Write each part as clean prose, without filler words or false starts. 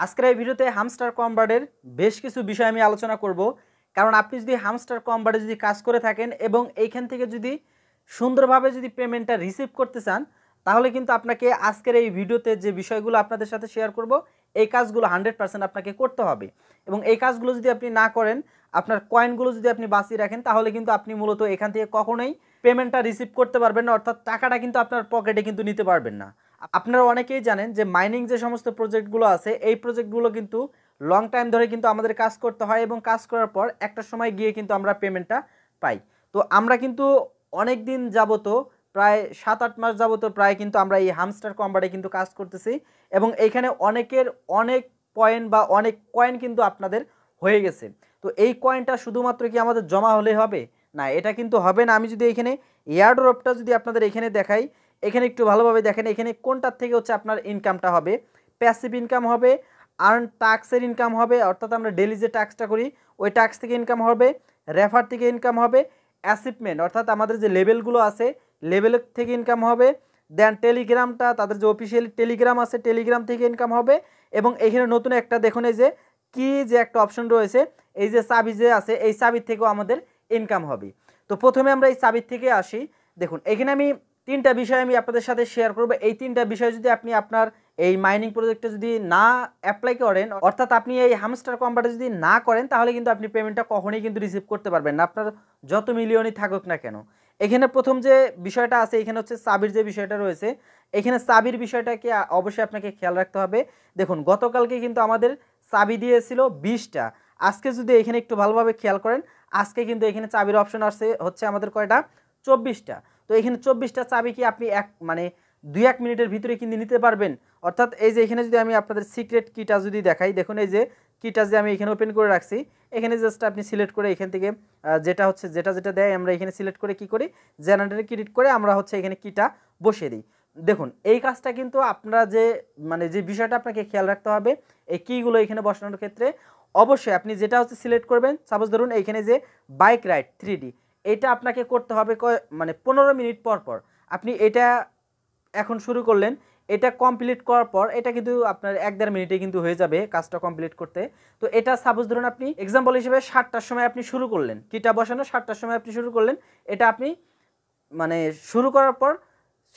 আজকের এই ভিডিওতে হামস্টার কম্বার্টের বেশ কিছু বিষয় আমি আলোচনা করব। কারণ আপনি যদি হামস্টার কম্বার্টে যদি কাজ করে থাকেন এবং এইখান থেকে যদি সুন্দরভাবে যদি পেমেন্টটা রিসিভ করতে চান, তাহলে কিন্তু আপনাকে আজকের এই ভিডিওতে যে বিষয়গুলো আপনাদের সাথে শেয়ার করব, এই কাজগুলো 100% আপনাকে করতে হবে। এবং এই কাজগুলো যদি আপনি না করেন, আপনার কয়েনগুলো যদি আপনি বাঁচিয়ে রাখেন, তাহলে কিন্তু আপনি মূলত এখান থেকে কখনোই পেমেন্টটা রিসিভ করতে পারবেন না, অর্থাৎ টাকাটা কিন্তু আপনার পকেটে কিন্তু নিতে পারবেন না। আপনারা অনেকেই জানেন যে মাইনিং যে সমস্ত প্রজেক্টগুলো আছে, এই প্রজেক্টগুলো কিন্তু লং টাইম ধরে কিন্তু আমাদের কাজ করতে হয় এবং কাজ করার পর একটা সময় গিয়ে কিন্তু আমরা পেমেন্টটা পাই। তো আমরা কিন্তু অনেক দিন যাবত, প্রায় 7-8 মাস যাবত প্রায় কিন্তু আমরা এই হামস্টার কম্বার্টে কিন্তু কাজ করতেছি এবং এইখানে অনেকের অনেক পয়েন্ট বা অনেক কয়েন কিন্তু আপনাদের হয়ে গেছে। তো এই কয়েনটা শুধুমাত্র কি আমাদের জমা হলে হবে? না, এটা কিন্তু হবে না। আমি যদি এখানে এয়ারড্রপটা যদি আপনাদের এখানে দেখাই, এখানে একটু ভালোভাবে দেখেন, এখানে কোনটার থেকে হচ্ছে আপনার ইনকামটা হবে। প্যাসিভ ইনকাম হবে, আর্ন টাক্সের ইনকাম হবে, অর্থাৎ আমরা ডেলি যে টাক্সটা করি ওই টাক্স থেকে ইনকাম হবে, রেফার থেকে ইনকাম হবে, অ্যাচিভমেন্ট অর্থাৎ আমাদের যে লেভেলগুলো আছে লেভেলের থেকে ইনকাম হবে, দেন টেলিগ্রামটা তাদের যে অফিসিয়ালি টেলিগ্রাম আছে টেলিগ্রাম থেকে ইনকাম হবে। এবং এখানে নতুন একটা দেখুন, এই যে কি যে একটা অপশন রয়েছে, এই যে চাবি যে আছে এই চাবির থেকেও আমাদের ইনকাম হবে। তো প্রথমে আমরা এই চাবির থেকে আসি। দেখুন এখানে আমি তিনটা বিষয় আমি আপনাদের সাথে শেয়ার করব। এই তিনটা বিষয় যদি আপনি আপনার এই মাইনিং প্রজেক্টে যদি না অ্যাপ্লাই করেন, অর্থাৎ আপনি এই হামস্টার কম্বার্টে যদি না করেন, তাহলে কিন্তু আপনি পেমেন্টটা কখনোই কিন্তু রিসিভ করতে পারবেন না, আপনার যত মিলিয়নই থাকুক না কেন। এখানে প্রথম যে বিষয়টা আছে, এখানে হচ্ছে চাবির যে বিষয়টা রয়েছে, এখানে চাবির বিষয়টাকে অবশ্যই আপনাকে খেয়াল রাখতে হবে। দেখুন গতকালকে কিন্তু আমাদের চাবি দিয়েছিল 20টা। আজকে যদি এখানে একটু ভালোভাবে খেয়াল করেন, আজকে কিন্তু এখানে চাবির অপশন আসছে হচ্ছে আমাদের কয়টা, 24টা। তো এখানে 24টা চাবি কি আপনি মানে 2-1 মিনিটের ভিতরে কিন্তু নিতে পারবেন? অর্থাৎ এই যে এখানে যদি আমি আপনাদের সিক্রেট কিটা যদি দেখাই, দেখুন এই যে কিটা যে আমি এখানে ওপেন করে রাখছি, এখানে জাস্ট আপনি সিলেক্ট করে এখান থেকে যেটা হচ্ছে যেটা দেয় আমরা এখানে সিলেক্ট করে কি করি, জেনারেটরে ক্লিক করে আমরা হচ্ছে এখানে কিটা বসিয়ে দিই। দেখুন এই কাজটা কিন্তু আপনারা যে যে বিষয়টা আপনাকে খেয়াল রাখতে হবে, এই কিগুলো এখানে বসানোর ক্ষেত্রে অবশ্যই আপনি যেটা হচ্ছে সিলেক্ট করবেন। সাপোজ ধরুন এইখানে যে বাইক রাইড 3D, এটা আপনাকে করতে হবে 15 মিনিট পর পর। আপনি এটা এখন শুরু করলেন, এটা কমপ্লিট করার পর এটা কিন্তু আপনার 1-1.5 মিনিটে কিন্তু হয়ে যাবে কাজটা কমপ্লিট করতে। তো এটা সাপোজ ধরুন আপনি এক্সাম্পল হিসেবে 7টার সময় আপনি শুরু করলেন, কিটা বসানো 7টার সময় আপনি শুরু করলেন, এটা আপনি শুরু করার পর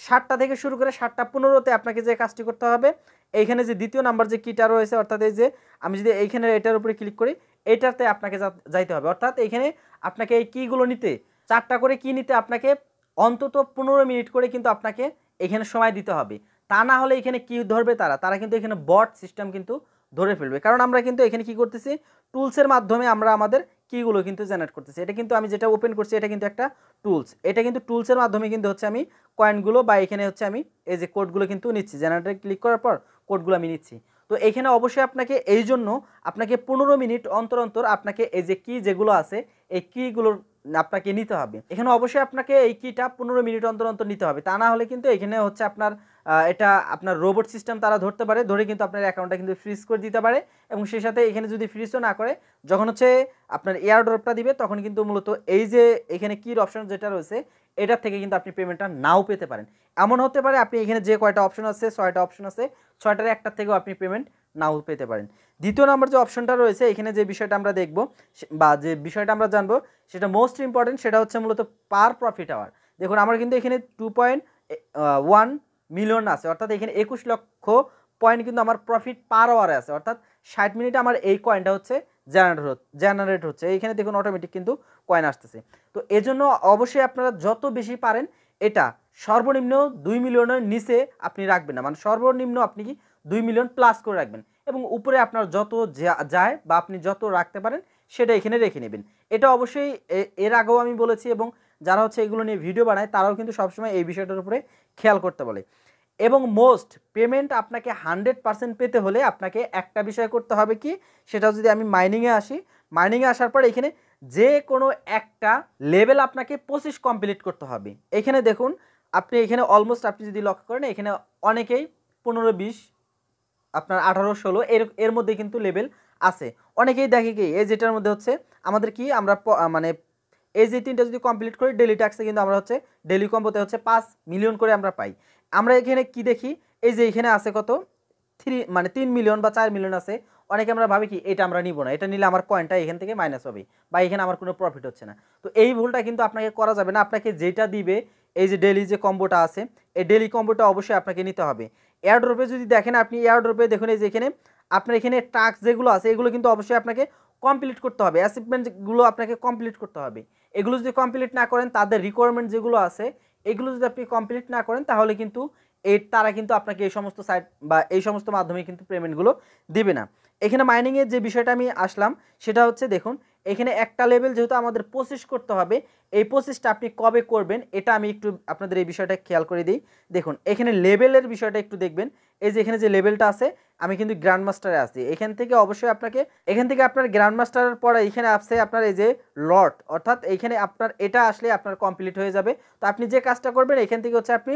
7টা থেকে শুরু করে 7টা 15তে আপনাকে যে কাজটি করতে হবে, এইখানে যে দ্বিতীয় নাম্বার যে কিটা রয়েছে, অর্থাৎ এই যে আমি যদি এইখানে এটার উপরে ক্লিক করি, এটাতে আপনাকে যাইতে হবে। অর্থাৎ এইখানে আপনাকে এই কিগুলো নিতে 4টা করে কি নিতে আপনাকে অন্তত 15 মিনিট করে কিন্তু আপনাকে এখানে সময় দিতে হবে। তা না হলে এখানে কি ধরবে, তারা কিন্তু এখানে বট সিস্টেম কিন্তু ধরে ফেলবে। কারণ আমরা কিন্তু এখানে কি করতেছি, টুলসের মাধ্যমে আমরা আমাদের কিগুলো কিন্তু জেনারেট করতেছি। এটা কিন্তু আমি যেটা ওপেন করছি এটা কিন্তু একটা টুলস, এটা কিন্তু টুলসের মাধ্যমে কিন্তু হচ্ছে আমি কয়েনগুলো বা এখানে হচ্ছে আমি এই যে কোডগুলো কিন্তু নিচ্ছি, জেনারেটরে ক্লিক করার পর কোডগুলো আমি নিচ্ছি। তো এখানে অবশ্যই আপনাকে এই জন্য আপনাকে 15 মিনিট অন্তর অন্তর আপনাকে এই যে কি যেগুলো আছে এই কিগুলোর আপনাকে নিতে হবে। এখানে অবশ্যই আপনাকে এই কিটা 15 মিনিট অন্তর অন্তর নিতে হবে, তা না হলে কিন্তু এখানে হচ্ছে আপনার এটা আপনার রোবট সিস্টেম তারা ধরতে পারে, ধরে কিন্তু আপনার অ্যাকাউন্টটা কিন্তু ফ্রিজ করে দিতে পারে। এবং সেই সাথে এখানে যদি ফ্রিজও না করে, যখন হচ্ছে আপনার এয়ারড্রপটা দিবে, তখন কিন্তু মূলত এই যে এখানে কির অপশন যেটা রয়েছে এটার থেকে কিন্তু আপনি পেমেন্টটা নাও পেতে পারেন। এমন হতে পারে আপনি এখানে যে কয়টা অপশন আছে, 6টা অপশন আছে, 6টার একটার থেকেও আপনি পেমেন্ট নাও পেতে পারেন। দ্বিতীয় নম্বর যে অপশনটা রয়েছে, এখানে যে বিষয়টা আমরা দেখব বা যে বিষয়টা আমরা জানবো সেটা মোস্ট ইম্পর্টেন্ট, সেটা হচ্ছে মূলত পার প্রফিট আওয়ার। দেখুন আমার কিন্তু এখানে 2.1 মিলিয়ন আছে, অর্থাৎ এখানে 21 লক্ষ পয়েন্ট কিন্তু আমার প্রফিট পার আওয়ারে আছে। অর্থাৎ 60 মিনিটে আমার এই কয়েনটা হচ্ছে জেনারেট হচ্ছে। এইখানে দেখুন অটোমেটিক কিন্তু কয়েন আসতেছে। তো এজন্য অবশ্যই আপনারা যত বেশি পারেন এটা সর্বনিম্ন 2 মিলিয়নের নিচে আপনি রাখবেন না, সর্বনিম্ন আপনি কি 2 মিলিয়ন প্লাস করে রাখবেন এবং উপরে আপনার যত যায় বা আপনি যত রাখতে পারেন সেটা এখানে রেখে নেবেন। এটা অবশ্যই এর আগেও আমি বলেছি এবং যারা হচ্ছে এগুলো নিয়ে ভিডিও বানায় তারাও কিন্তু সবসময় এই বিষয়টার উপরে খেয়াল করতে বলে। এবং মোস্ট পেমেন্ট আপনাকে 100% পেতে হলে আপনাকে একটা বিষয় করতে হবে কি, সেটা যদি আমি মাইনিংয়ে আসি, মাইনিংয়ে আসার পর এখানে যে কোনো একটা লেভেল আপনাকে 25 কমপ্লিট করতে হবে। এখানে দেখুন আপনি এখানে অলমোস্ট আপনি যদি লক্ষ্য করেন এখানে অনেকেই 15-20 আপনার 18-16 এর মধ্যে কিন্তু লেভেল আছে। অনেকেই দেখে কি এই যেটার মধ্যে হচ্ছে আমাদের কি আমরা এই যে 3টা যদি কমপ্লিট করি ডেলি ট্যাক্সে কিন্তু আমরা হচ্ছে ডেলি কম্বোতে হচ্ছে 5 মিলিয়ন করে আমরা পাই। আমরা এখানে কি দেখি, এই যে এখানে আছে কত মানে 3 মিলিয়ন বা 4 মিলিয়ন আছে, অনেকে আমরা ভাবি কি এটা আমরা নিব না, এটা নিলে আমার কয়েনটা এখান থেকে মাইনাস হবে বা এখানে আমার কোনো প্রফিট হচ্ছে না। তো এই ভুলটা কিন্তু আপনাকে করা যাবে না। আপনাকে যেটা দিবে, এই যে ডেইলি যে কম্বোটা আছে, এই ডেইলি কম্বোটা অবশ্যই আপনাকে নিতে হবে। এয়ারড্রপে যদি দেখেন, আপনি এয়ারড্রপে দেখুন এই যে এখানে আপনার এখানে টাস্ক যেগুলো আছে এগুলো কিন্তু অবশ্যই আপনাকে কমপ্লিট করতে হবে, অ্যাচিভমেন্টগুলো আপনাকে কমপ্লিট করতে হবে। এগুলো যদি কমপ্লিট না করেন, তাদের রিকোয়ারমেন্ট যেগুলো আছে এগুলো যদি আপনি কমপ্লিট না করেন, তাহলে কিন্তু তারা কিন্তু আপনাকে এই সমস্ত সাইট বা এই সমস্ত মাধ্যমে কিন্তু পেমেন্টগুলো দিবে না। এখানে মাইনিংয়ের যে বিষয়টা আমি আসলাম সেটা হচ্ছে, দেখুন এখানে একটা লেভেল যেহেতু আমাদের 25 করতে হবে, এই 25টা আপনি কবে করবেন এটা আমি একটু আপনাদের এই বিষয়টা খেয়াল করে দিই। দেখুন এখানে লেভেলের বিষয়টা একটু দেখবেন, এই যে এখানে যে লেভেলটা আছে, আমি কিন্তু গ্র্যান্ড মাস্টারে আছি। এখান থেকে অবশ্যই আপনাকে, এখান থেকে আপনার গ্র্যান্ড মাস্টারের পরে এখানে আসছে আপনার এই যে লট, অর্থাৎ এইখানে আপনার এটা আসলে আপনার কমপ্লিট হয়ে যাবে। তো আপনি যে কাজটা করবেন, এখান থেকে হচ্ছে আপনি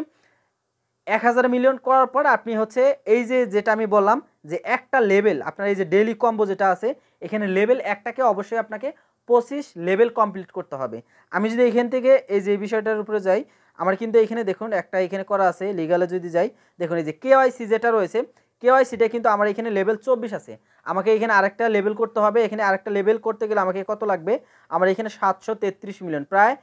1000 মিলিয়ন করার পর আপনি হচ্ছে এই যে যেটা আমি বললাম যে একটা লেভেল আপনার এই যে ডেইলি কম্বো যেটা আছে, এখানে লেভেল একটাকে অবশ্যই আপনাকে 25 লেভেল কমপ্লিট করতে হবে। আমি যদি এখান থেকে এই যে বিষয়টার উপরে যাই, আমার কিন্তু এখানে দেখুন একটা এখানে করা আছে, লিগালে যদি যাই, দেখুন এই যে কেওয়াইসি যেটা রয়েছে, কেওয়াইসিটা কিন্তু আমার এখানে লেভেল 24 আছে। আমাকে এখানে আরেকটা লেভেল করতে হবে। এখানে আরেকটা লেভেল করতে গেলে আমাকে কত লাগবে, আমার এখানে 733 মিলিয়ন, প্রায়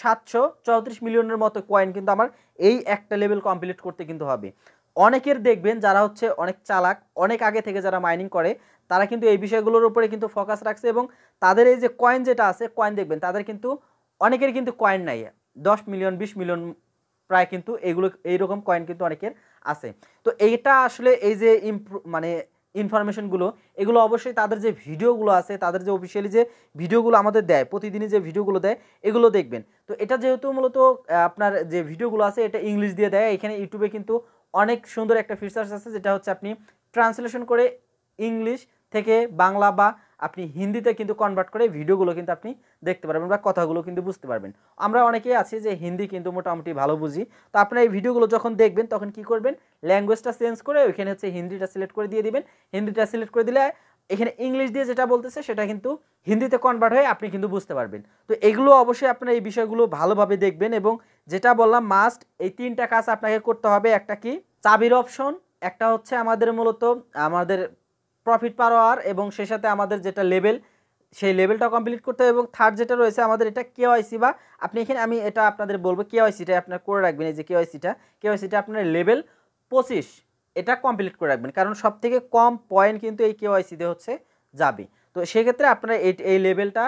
734 মিলিয়নের মতো কয়েন কিন্তু আমার এই একটা লেভেল কমপ্লিট করতে কিন্তু হবে। অনেকের দেখবেন যারা হচ্ছে অনেক চালাক, অনেক আগে থেকে যারা মাইনিং করে, তারা কিন্তু এই বিষয়গুলোর উপরে কিন্তু ফোকাস রাখছে এবং তাদের এই যে কয়েন যেটা আছে, কয়েন দেখবেন তাদের কিন্তু অনেকের কিন্তু কয়েন নাই, 10 মিলিয়ন 20 মিলিয়ন প্রায় কিন্তু এগুলো এইরকম কয়েন কিন্তু অনেকের আছে। তো এইটা আসলে এই যে মানে ইনফরমেশনগুলো, এগুলো অবশ্যই তাদের যে ভিডিওগুলো আছে, তাদের যে অফিসিয়ালি যে ভিডিওগুলো আমাদের দেয়, প্রতিদিনই যে ভিডিওগুলো দেয় এগুলো দেখবেন। তো এটা যেহেতু মূলত আপনার যে ভিডিওগুলো আছে এটা ইংলিশ দিয়ে দেয়, এখানে ইউটিউবে কিন্তু অনেক সুন্দর একটা ফিচার্স আছে যেটা হচ্ছে আপনি ট্রান্সলেশন করে ইংলিশ থেকে বাংলা বা আপনি হিন্দিতে কিন্তু কনভার্ট করে ভিডিওগুলো কিন্তু আপনি দেখতে পারবেন বা কথাগুলো কিন্তু বুঝতে পারবেন। আমরা অনেকেই আছি যে হিন্দি কিন্তু মোটামুটি ভালো বুঝি, তো আপনারা এই ভিডিওগুলো যখন দেখবেন তখন কি করবেন, ল্যাঙ্গুয়েজটা চেঞ্জ করে ওইখানে হচ্ছে হিন্দিটা সিলেক্ট করে দিয়ে দিবেন। হিন্দিটা সিলেক্ট করে দিলে এখানে ইংলিশ দিয়ে যেটা বলতেছে সেটা কিন্তু হিন্দিতে কনভার্ট হয়ে আপনি কিন্তু বুঝতে পারবেন। তো এগুলো অবশ্যই আপনারা এই বিষয়গুলো ভালোভাবে দেখবেন এবং যেটা বললাম মাস্ট এই 3টা কাজ আপনাকে করতে হবে। একটা কি, চাবির অপশন, একটা হচ্ছে আমাদের মূলত আমাদের প্রফিট পার আওয়ার এবং সেই সাথে আমাদের যেটা লেভেল, সেই লেভেলটা কমপ্লিট করতে হবে এবং থার্ড যেটা রয়েছে আমাদের এটা কেওয়াইসি, বা আপনি এখানে আমি এটা আপনাদের বলবো কেওয়াইসিটা আপনার করে রাখবেন। এই যে কেওয়াইসিটা আপনার লেভেল 25 এটা কমপ্লিট করে রাখবেন, কারণ সব থেকে কম পয়েন্ট কিন্তু এই কেওয়াইসিতে হচ্ছে যাবে। তো সেক্ষেত্রে আপনারা এই লেভেলটা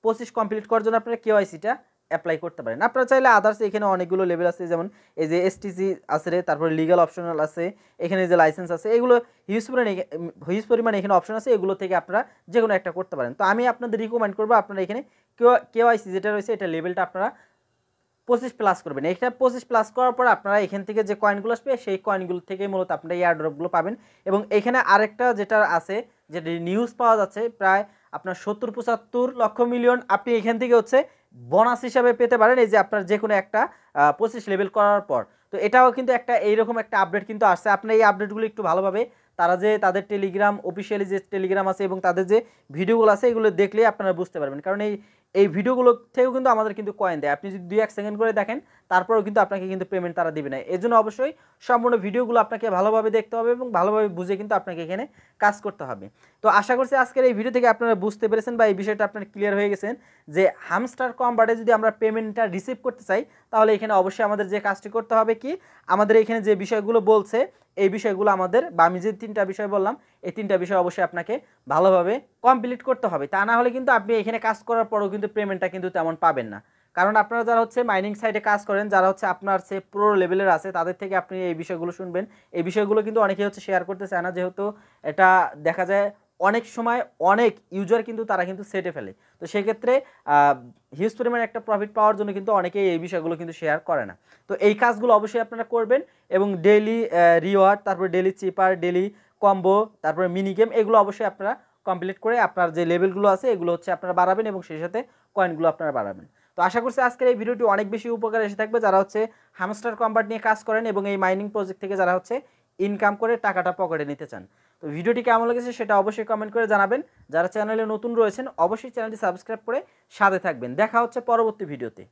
25 কমপ্লিট করার জন্য আপনারা কেওয়াইসিটা অ্যাপ্লাই করতে পারেন। আপনারা চাইলে আদার্স এখানে অনেকগুলো লেভেল আছে, যেমন এই যে এসটিসি আছে, তারপরে লিগ্যাল অপশনাল আছে, এখানে যে লাইসেন্স আছে, এগুলো হিউজ পরিমাণে এখানে অপশন আছে, এগুলো থেকে আপনারা যে কোনো একটা করতে পারেন। তো আমি আপনাদের রিকমেন্ড করবো আপনারা এখানে কেওয়াইসি যেটা রয়েছে এটা লেভেলটা আপনারা 25 প্লাস করবেন। এটা 25 প্লাস করার পর আপনারা এখান থেকে যে কয়েনগুলো আসবে সেই কয়েনগুলো থেকে মূলত আপনারা এয়ার ড্রপগুলো পাবেন। এবং এখানে আরেকটা যেটা আছে, যেটা নিউজ পাওয়া যাচ্ছে, প্রায় আপনার 70-75 লক্ষ মিলিয়ন আপনি এখান থেকে হচ্ছে বোনাস হিসাবে পেতে পারেন, এই যে আপনার যে কোনো একটা 25 লেভেল করার পর। তো এটাও কিন্তু একটা এইরকম একটা আপডেট কিন্তু আসছে। আপনার এই আপডেটগুলো একটু ভালোভাবে তারা যে তাদের টেলিগ্রাম অফিসিয়ালি যে টেলিগ্রাম আছে এবং তাদের যে ভিডিওগুলো আছে এগুলো দেখলেই আপনারা বুঝতে পারবেন, কারণ এই ভিডিওগুলো থেকেও কিন্তু আমাদের কিন্তু কয়েন দেয়। আপনি যদি 2-1 সেকেন্ড করে দেখেন তারপরেও কিন্তু আপনাকে কিন্তু পেমেন্ট তারা দিবে না। এর জন্য অবশ্যই সম্পূর্ণ ভিডিওগুলো আপনাকে ভালোভাবে দেখতে হবে এবং ভালোভাবে বুঝে কিন্তু আপনাকে এখানে কাজ করতে হবে। তো আশা করছি আজকের এই ভিডিও থেকে আপনারা বুঝতে পেরেছেন বা এই বিষয়টা আপনারা ক্লিয়ার হয়ে গেছেন যে হামস্টার কম্বাটে যদি আমরা পেমেন্টটা রিসিভ করতে চাই তাহলে এখানে অবশ্যই আমাদের যে কাজটি করতে হবে কি, আমাদের এখানে যে বিষয়গুলো বলছে এই বিষয়গুলো আমাদের, বা আমি যে 3টা বিষয় বললাম এই 3টা বিষয় অবশ্যই আপনাকে ভালোভাবে কমপ্লিট করতে হবে। তা না হলে কিন্তু আপনি এখানে কাজ করার পরেও কিন্তু পেমেন্টটা কিন্তু তেমন পাবেন না। কারণ আপনারা যারা হচ্ছে মাইনিং সাইটে কাজ করেন, যারা হচ্ছে আপনার সে প্রো লেভেলের আছে, তাদের থেকে আপনি এই বিষয়গুলো শুনবেন। এই বিষয়গুলো কিন্তু অনেকে হচ্ছে শেয়ার করতে চায় না, যেহেতু এটা দেখা যায় অনেক সময় অনেক ইউজার কিন্তু তারা কিন্তু সেটে ফেলে। তো সেক্ষেত্রে হিউজ পরিমাণে একটা প্রফিট পাওয়ার জন্য কিন্তু অনেকেই এই বিষয়গুলো কিন্তু শেয়ার করে না। তো এই কাজগুলো অবশ্যই আপনারা করবেন এবং ডেইলি রিওয়ার্ড, তারপরে ডেইলি চিপার, ডেইলি কম্বো, তারপরে মিনি গেম, এগুলো অবশ্যই আপনারা কমপ্লিট করে আপনার যে লেভেলগুলো আছে এগুলো হচ্ছে আপনারা বাড়াবেন এবং সেই সাথে কয়েনগুলো আপনারা বাড়াবেন। তো আশা করছি আজকের এই ভিডিওটি অনেক বেশি উপকারে এসে থাকবে যারা হচ্ছে হামস্টার কম্বাট নিয়ে কাজ করেন এবং এই মাইনিং প্রজেক্ট থেকে যারা হচ্ছে ইনকাম করে টাকাটা পকেটে নিতে চান। তো ভিডিওটি কেমন লেগেছে সেটা অবশ্যই কমেন্ট করে জানাবেন। যারা চ্যানেলে নতুন রয়েছেন অবশ্যই চ্যানেলটি সাবস্ক্রাইব করে সাথে থাকবেন। দেখা হচ্ছে পরবর্তী ভিডিওতে।